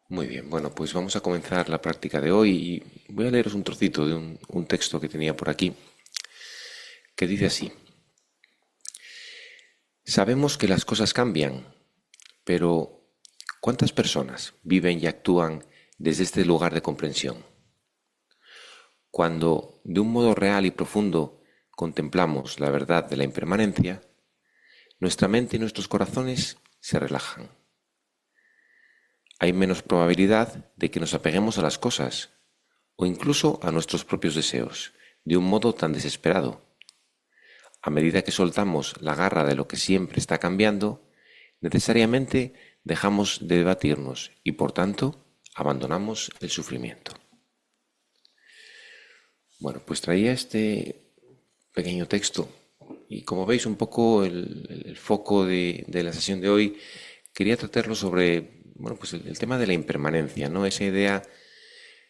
Muy bien, bueno, pues vamos a comenzar la práctica de hoy y voy a leeros un trocito de un texto que tenía por aquí que dice así: Sabemos que las cosas cambian, pero ¿cuántas personas viven y actúan desde este lugar de comprensión? Cuando de un modo real y profundo contemplamos la verdad de la impermanencia, nuestra mente y nuestros corazones se relajan. Hay menos probabilidad de que nos apeguemos a las cosas o incluso a nuestros propios deseos de un modo tan desesperado. A medida que soltamos la garra de lo que siempre está cambiando, necesariamente dejamos de debatirnos y por tanto abandonamos el sufrimiento. Bueno, pues traía este pequeño texto y como veis un poco el foco de la sesión de hoy quería tratarlo sobre bueno, pues el tema de la impermanencia, ¿no? Esa idea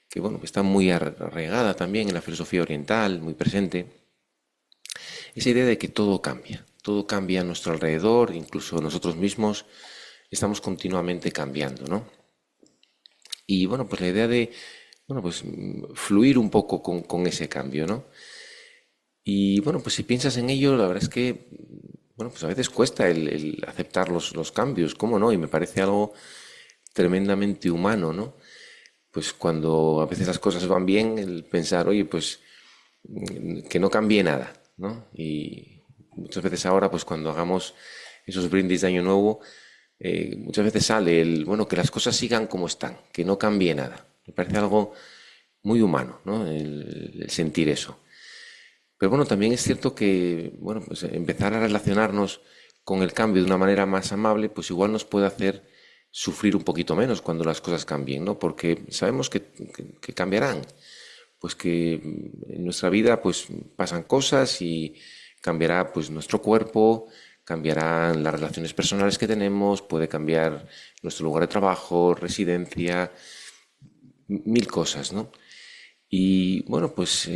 que bueno, que está muy arraigada también en la filosofía oriental, muy presente, esa idea de que todo cambia a nuestro alrededor, incluso nosotros mismos estamos continuamente cambiando, ¿no? Y bueno, pues la idea de, bueno, pues fluir un poco con ese cambio, ¿no? Y bueno, pues si piensas en ello, la verdad es que, bueno, pues a veces cuesta el aceptar los cambios, ¿cómo no? Y me parece algo tremendamente humano, ¿no? Pues cuando a veces las cosas van bien, el pensar, oye, pues que no cambie nada, ¿no? Y muchas veces ahora, pues cuando hagamos esos brindis de Año Nuevo, muchas veces sale bueno, que las cosas sigan como están, que no cambie nada. Me parece algo muy humano, ¿no? El sentir eso. Pero bueno, también es cierto que, bueno, pues empezar a relacionarnos con el cambio de una manera más amable, pues igual nos puede hacer sufrir un poquito menos cuando las cosas cambien, ¿no? Porque sabemos que cambiarán, pues que en nuestra vida pues pasan cosas y cambiará pues nuestro cuerpo, cambiarán las relaciones personales que tenemos, puede cambiar nuestro lugar de trabajo, residencia, mil cosas, ¿no? Y bueno, pues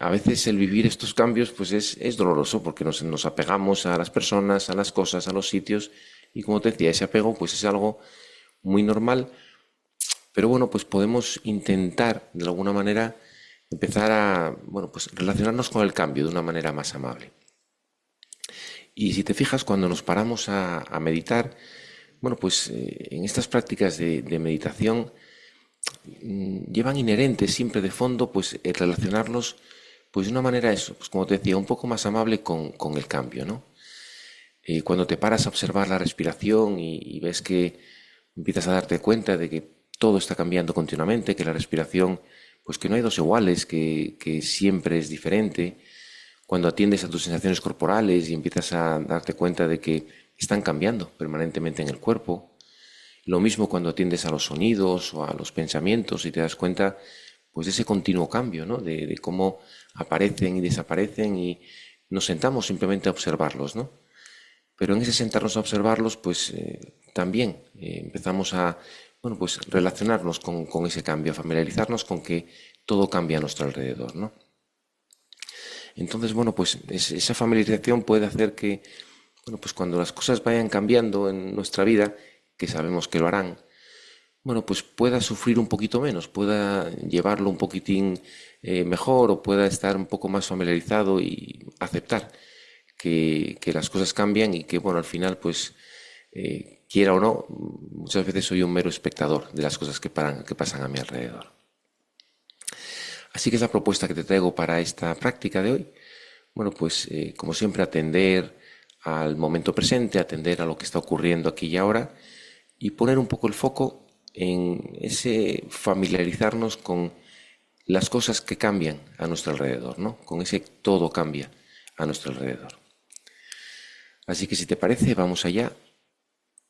a veces el vivir estos cambios pues es doloroso porque nos apegamos a las personas, a las cosas, a los sitios y como te decía, ese apego pues es algo muy normal, pero bueno, pues podemos intentar de alguna manera empezar a, bueno, pues relacionarnos con el cambio de una manera más amable. Y si te fijas, cuando nos paramos a meditar, bueno, pues en estas prácticas de meditación llevan inherentes siempre de fondo, pues relacionarnos, pues de una manera, eso, pues como te decía, un poco más amable con el cambio, ¿no? Cuando te paras a observar la respiración y ves que empiezas a darte cuenta de que todo está cambiando continuamente, que la respiración, pues que no hay dos iguales, que siempre es diferente. Cuando atiendes a tus sensaciones corporales y empiezas a darte cuenta de que están cambiando permanentemente en el cuerpo. Lo mismo cuando atiendes a los sonidos o a los pensamientos y te das cuenta, pues de ese continuo cambio, ¿no? De cómo aparecen y desaparecen y nos sentamos simplemente a observarlos, ¿no? Pero en ese sentarnos a observarlos, pues también empezamos a, bueno, pues relacionarnos con ese cambio, a familiarizarnos con que todo cambia a nuestro alrededor, ¿no? Entonces, bueno, pues esa familiarización puede hacer que, bueno, pues cuando las cosas vayan cambiando en nuestra vida, que sabemos que lo harán, bueno, pues pueda sufrir un poquito menos, pueda llevarlo un poquitín mejor o pueda estar un poco más familiarizado y aceptar que las cosas cambian y que, bueno, al final, pues, quiera o no, muchas veces soy un mero espectador de las cosas que pasan a mi alrededor. Así que es la propuesta que te traigo para esta práctica de hoy. Bueno, pues como siempre atender al momento presente, atender a lo que está ocurriendo aquí y ahora y poner un poco el foco en ese familiarizarnos con las cosas que cambian a nuestro alrededor, ¿no? Con ese todo cambia a nuestro alrededor. Así que si te parece, vamos allá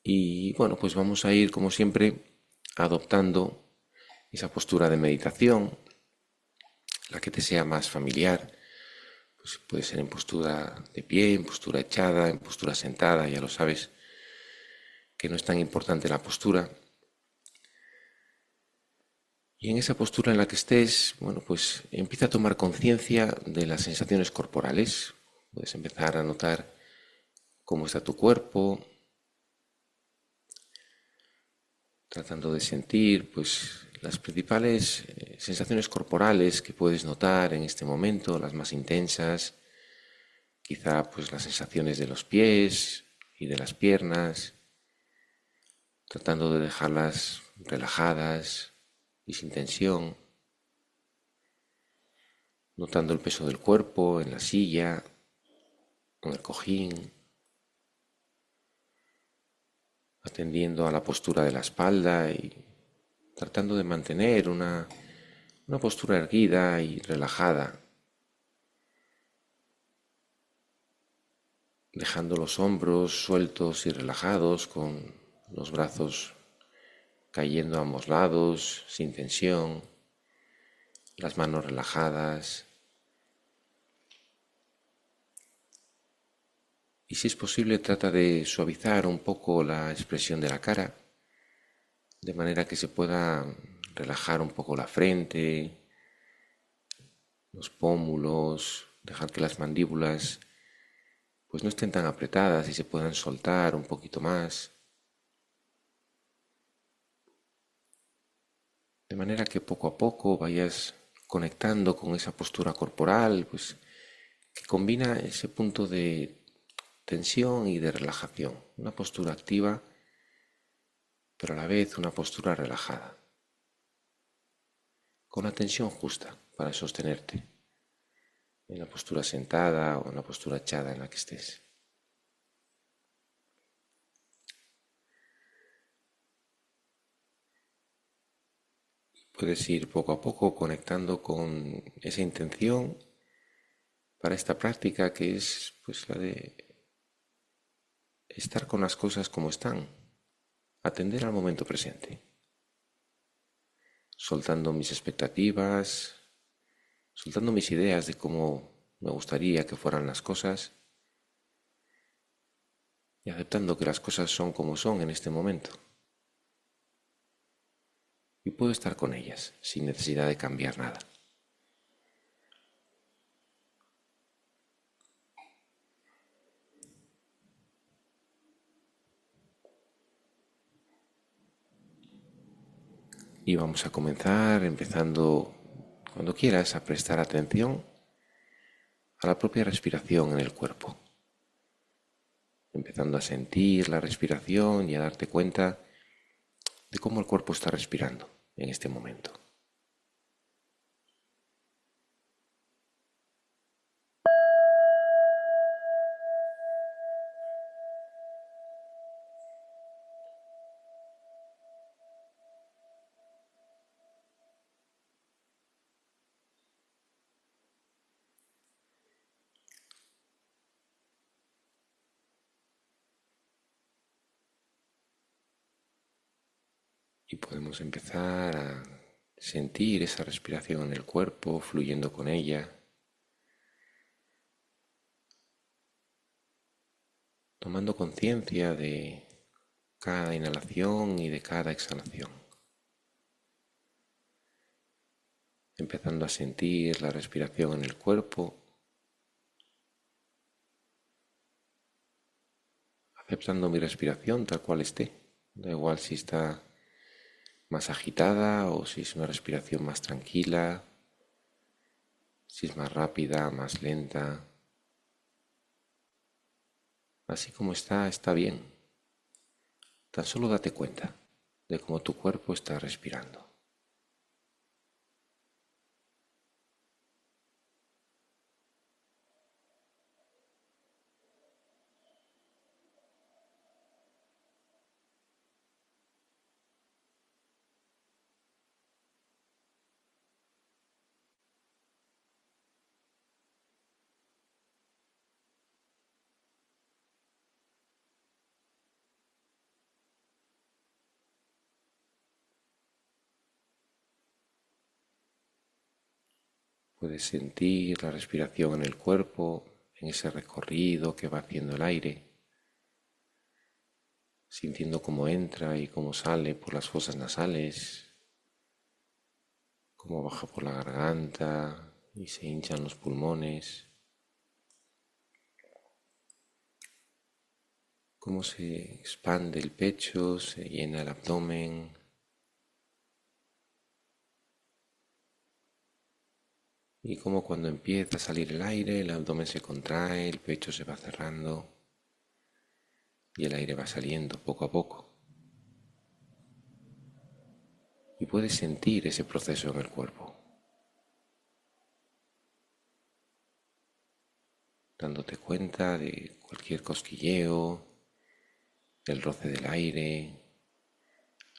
y bueno, pues vamos a ir como siempre adoptando esa postura de meditación, la que te sea más familiar. Pues puede ser en postura de pie, en postura echada, en postura sentada, ya lo sabes que no es tan importante la postura. Y en esa postura en la que estés, bueno, pues empieza a tomar conciencia de las sensaciones corporales. Puedes empezar a notar cómo está tu cuerpo, tratando de sentir pues las principales sensaciones corporales que puedes notar en este momento, las más intensas, quizá pues las sensaciones de los pies y de las piernas, tratando de dejarlas relajadas y sin tensión, notando el peso del cuerpo en la silla, en el cojín, atendiendo a la postura de la espalda y tratando de mantener una postura erguida y relajada, dejando los hombros sueltos y relajados con los brazos cayendo a ambos lados, sin tensión, las manos relajadas. Y si es posible, trata de suavizar un poco la expresión de la cara, de manera que se pueda relajar un poco la frente, los pómulos, dejar que las mandíbulas pues no estén tan apretadas y se puedan soltar un poquito más, de manera que poco a poco vayas conectando con esa postura corporal, pues que combina ese punto de tensión y de relajación, una postura activa, pero a la vez una postura relajada, con la tensión justa para sostenerte en la postura sentada o en la postura echada en la que estés. Puedes ir poco a poco conectando con esa intención para esta práctica que es pues la de estar con las cosas como están, atender al momento presente, soltando mis expectativas, soltando mis ideas de cómo me gustaría que fueran las cosas y aceptando que las cosas son como son en este momento. Y puedo estar con ellas sin necesidad de cambiar nada. Y vamos a comenzar empezando, cuando quieras, a prestar atención a la propia respiración en el cuerpo, empezando a sentir la respiración y a darte cuenta de cómo el cuerpo está respirando en este momento. Y podemos empezar a sentir esa respiración en el cuerpo, fluyendo con ella, tomando conciencia de cada inhalación y de cada exhalación, empezando a sentir la respiración en el cuerpo, aceptando mi respiración tal cual esté, da igual si está más agitada o si es una respiración más tranquila, si es más rápida, más lenta. Así como está, está bien. Tan solo date cuenta de cómo tu cuerpo está respirando. Puedes sentir la respiración en el cuerpo, en ese recorrido que va haciendo el aire, sintiendo cómo entra y cómo sale por las fosas nasales, cómo baja por la garganta y se hinchan los pulmones, cómo se expande el pecho, se llena el abdomen, y como cuando empieza a salir el aire, el abdomen se contrae, el pecho se va cerrando y el aire va saliendo poco a poco. Y puedes sentir ese proceso en el cuerpo, dándote cuenta de cualquier cosquilleo, el roce del aire,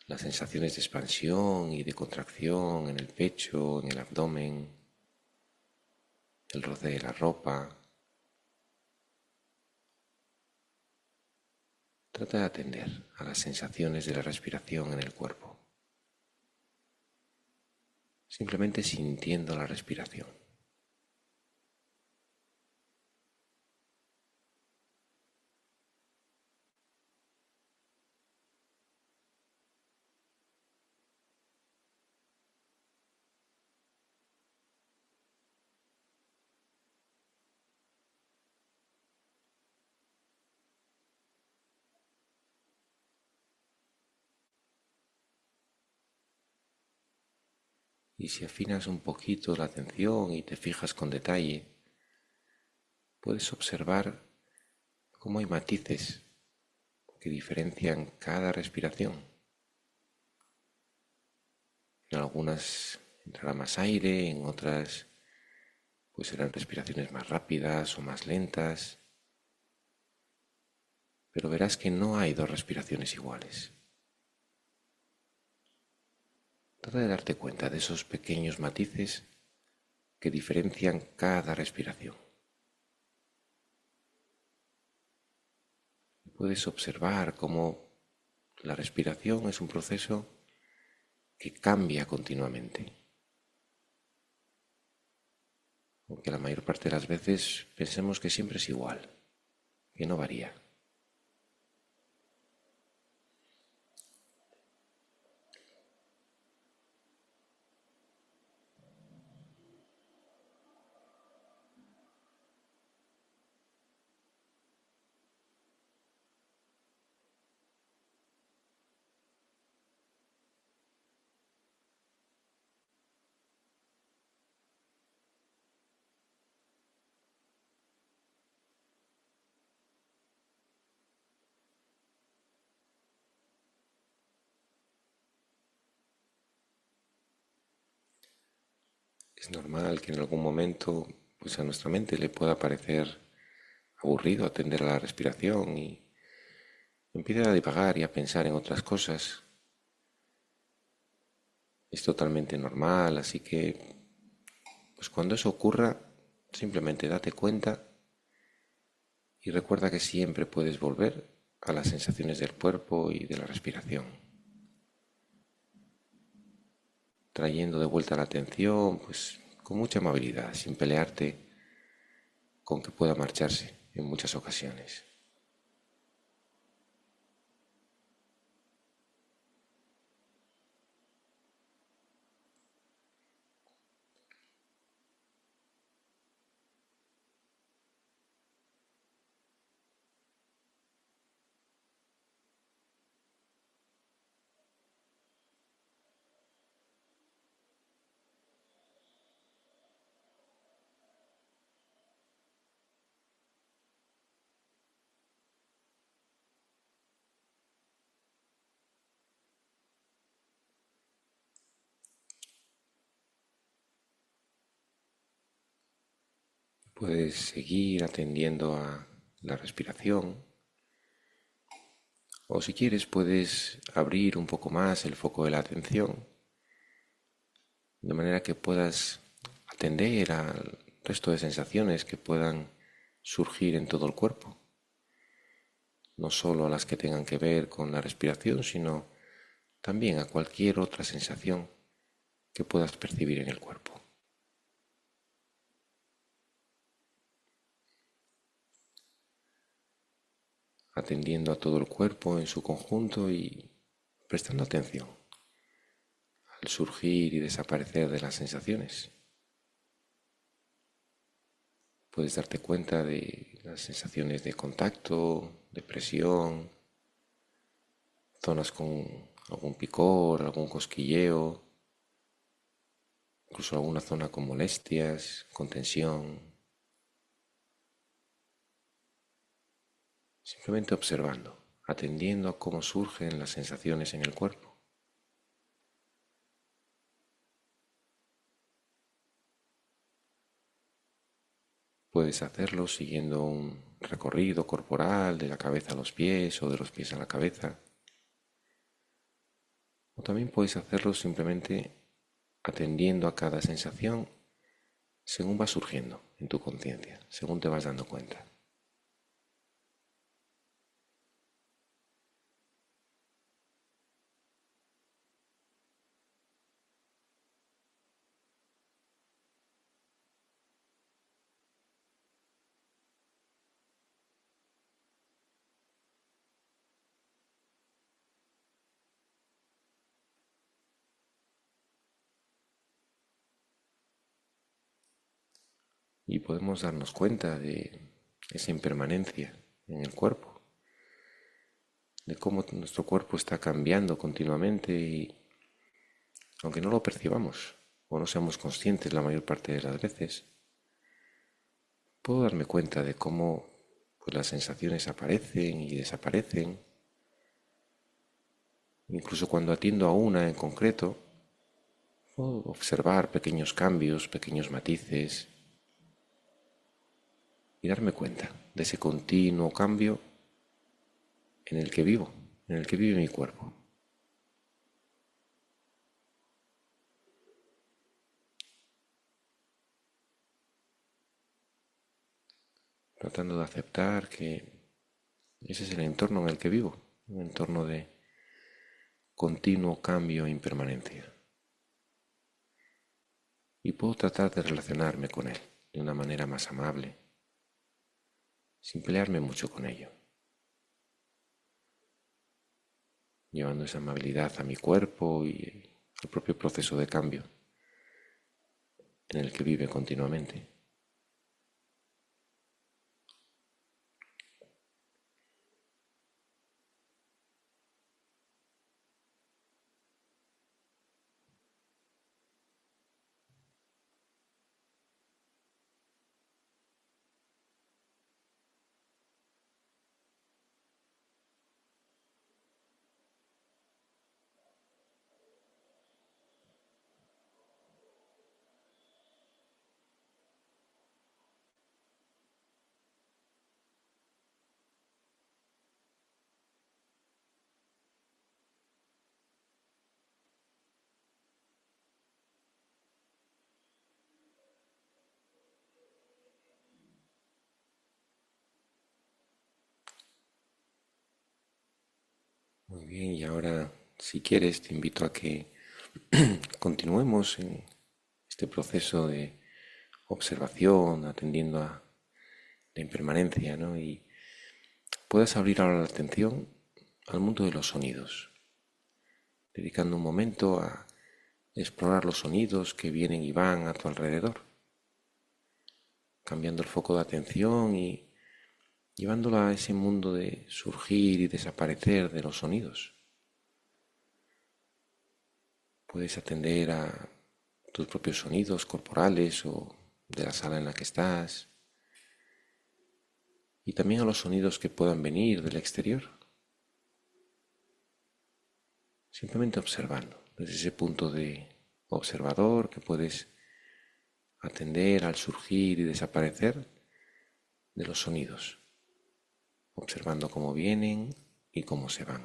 las sensaciones de expansión y de contracción en el pecho, en el abdomen, el roce de la ropa. Trata de atender a las sensaciones de la respiración en el cuerpo, simplemente sintiendo la respiración. Y si afinas un poquito la atención y te fijas con detalle, puedes observar cómo hay matices que diferencian cada respiración. En algunas entrará más aire, en otras pues serán respiraciones más rápidas o más lentas, pero verás que no hay dos respiraciones iguales. Trata de darte cuenta de esos pequeños matices que diferencian cada respiración. Puedes observar cómo la respiración es un proceso que cambia continuamente, aunque la mayor parte de las veces pensemos que siempre es igual, que no varía. Es normal que en algún momento pues a nuestra mente le pueda parecer aburrido atender a la respiración y empiece a divagar y a pensar en otras cosas. Es totalmente normal, así que pues cuando eso ocurra, simplemente date cuenta y recuerda que siempre puedes volver a las sensaciones del cuerpo y de la respiración, trayendo de vuelta la atención, pues con mucha amabilidad, sin pelearte con que pueda marcharse en muchas ocasiones. Puedes seguir atendiendo a la respiración o si quieres puedes abrir un poco más el foco de la atención de manera que puedas atender al resto de sensaciones que puedan surgir en todo el cuerpo, no solo a las que tengan que ver con la respiración, sino también a cualquier otra sensación que puedas percibir en el cuerpo. Atendiendo a todo el cuerpo en su conjunto y prestando atención al surgir y desaparecer de las sensaciones. Puedes darte cuenta de las sensaciones de contacto, de presión, zonas con algún picor, algún cosquilleo, incluso alguna zona con molestias, con tensión. Simplemente observando, atendiendo a cómo surgen las sensaciones en el cuerpo. Puedes hacerlo siguiendo un recorrido corporal de la cabeza a los pies o de los pies a la cabeza. O también puedes hacerlo simplemente atendiendo a cada sensación según va surgiendo en tu conciencia, según te vas dando cuenta. Y podemos darnos cuenta de esa impermanencia en el cuerpo, de cómo nuestro cuerpo está cambiando continuamente y aunque no lo percibamos o no seamos conscientes la mayor parte de las veces, puedo darme cuenta de cómo pues, las sensaciones aparecen y desaparecen. Incluso cuando atiendo a una en concreto, puedo observar pequeños cambios, pequeños matices y darme cuenta de ese continuo cambio en el que vivo, en el que vive mi cuerpo. Tratando de aceptar que ese es el entorno en el que vivo, un entorno de continuo cambio e impermanencia. Y puedo tratar de relacionarme con él de una manera más amable, sin pelearme mucho con ello, llevando esa amabilidad a mi cuerpo y al propio proceso de cambio en el que vive continuamente. Muy bien, y ahora, si quieres, te invito a que continuemos en este proceso de observación, atendiendo a la impermanencia, ¿no? Y puedes abrir ahora la atención al mundo de los sonidos, dedicando un momento a explorar los sonidos que vienen y van a tu alrededor, cambiando el foco de atención y llevándola a ese mundo de surgir y desaparecer de los sonidos. Puedes atender a tus propios sonidos corporales o de la sala en la que estás y también a los sonidos que puedan venir del exterior. Simplemente observando desde ese punto de observador que puedes atender al surgir y desaparecer de los sonidos, observando cómo vienen y cómo se van.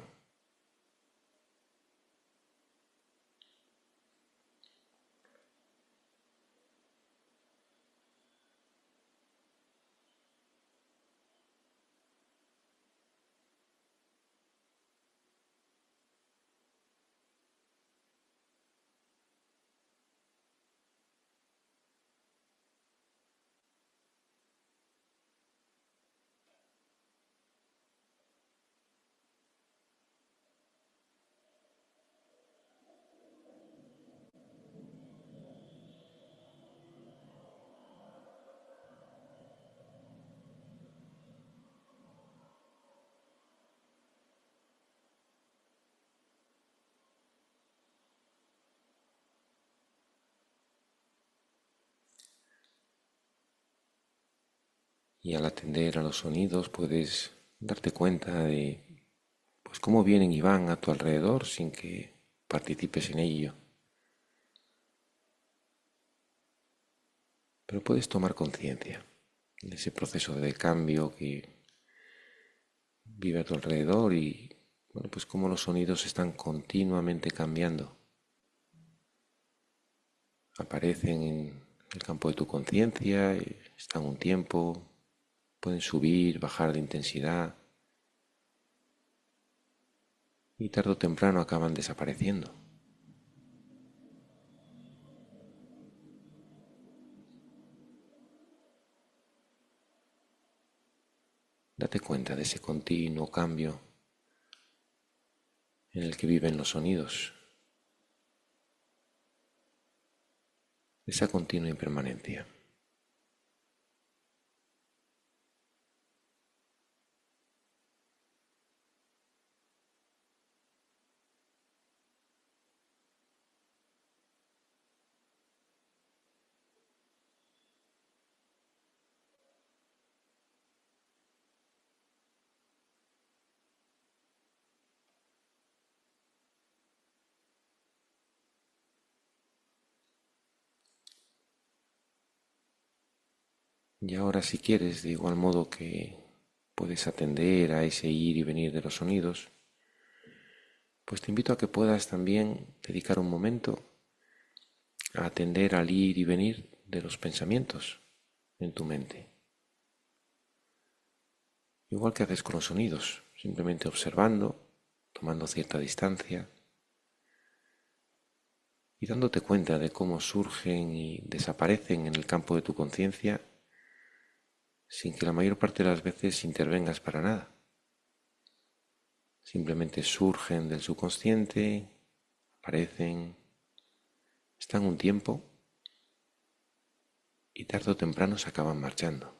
Y al atender a los sonidos puedes darte cuenta de pues cómo vienen y van a tu alrededor sin que participes en ello. Pero puedes tomar conciencia de ese proceso de cambio que vive a tu alrededor y bueno, pues cómo los sonidos están continuamente cambiando. Aparecen en el campo de tu conciencia, están un tiempo, pueden subir, bajar de intensidad y tarde o temprano acaban desapareciendo. Date cuenta de ese continuo cambio en el que viven los sonidos, esa continua impermanencia. Y ahora si quieres, de igual modo que puedes atender a ese ir y venir de los sonidos, pues te invito a que puedas también dedicar un momento a atender al ir y venir de los pensamientos en tu mente. Igual que haces con los sonidos, simplemente observando, tomando cierta distancia y dándote cuenta de cómo surgen y desaparecen en el campo de tu conciencia sin que la mayor parte de las veces intervengas para nada. Simplemente surgen del subconsciente, aparecen, están un tiempo y tarde o temprano se acaban marchando.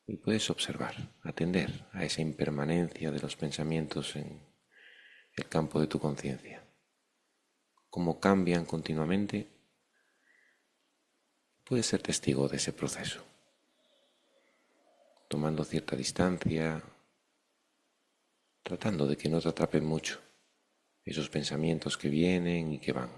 Y puedes observar, atender a esa impermanencia de los pensamientos en el campo de tu conciencia. Cómo cambian continuamente. Puedes ser testigo de ese proceso, tomando cierta distancia, tratando de que no te atrapen mucho esos pensamientos que vienen y que van.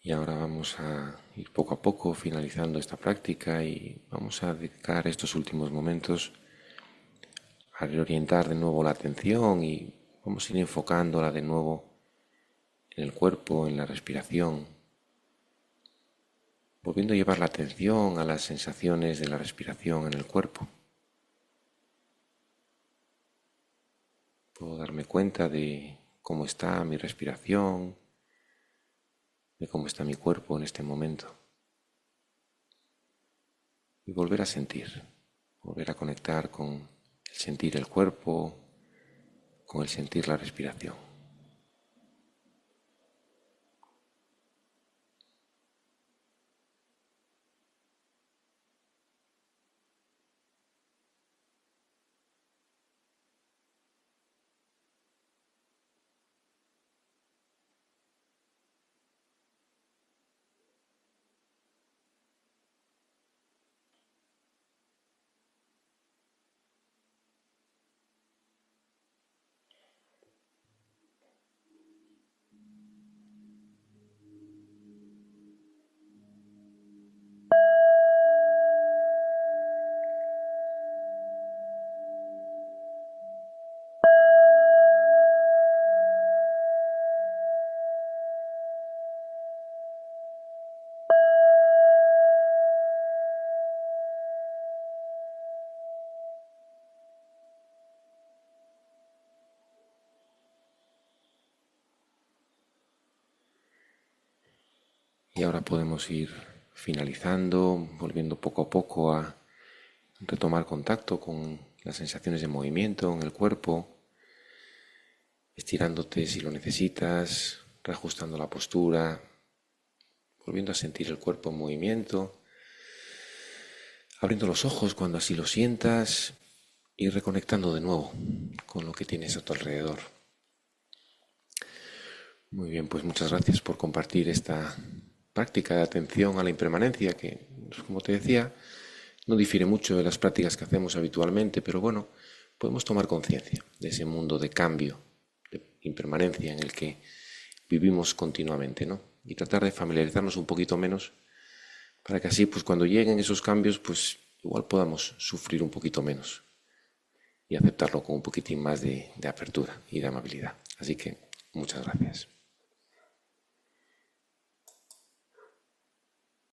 Y ahora vamos a ir poco a poco finalizando esta práctica y vamos a dedicar estos últimos momentos a reorientar de nuevo la atención y vamos a ir enfocándola de nuevo en el cuerpo, en la respiración, volviendo a llevar la atención a las sensaciones de la respiración en el cuerpo. Puedo darme cuenta de cómo está mi respiración, de cómo está mi cuerpo en este momento. Y volver a sentir, volver a conectar con el sentir el cuerpo, con el sentir la respiración. Y ahora podemos ir finalizando, volviendo poco a poco a retomar contacto con las sensaciones de movimiento en el cuerpo, estirándote si lo necesitas, reajustando la postura, volviendo a sentir el cuerpo en movimiento, abriendo los ojos cuando así lo sientas y reconectando de nuevo con lo que tienes a tu alrededor. Muy bien, pues muchas gracias por compartir esta práctica de atención a la impermanencia que, como te decía, no difiere mucho de las prácticas que hacemos habitualmente, pero bueno, podemos tomar conciencia de ese mundo de cambio, de impermanencia en el que vivimos continuamente, ¿no? Y tratar de familiarizarnos un poquito menos para que así, pues cuando lleguen esos cambios, pues igual podamos sufrir un poquito menos y aceptarlo con un poquitín más de apertura y de amabilidad. Así que muchas gracias.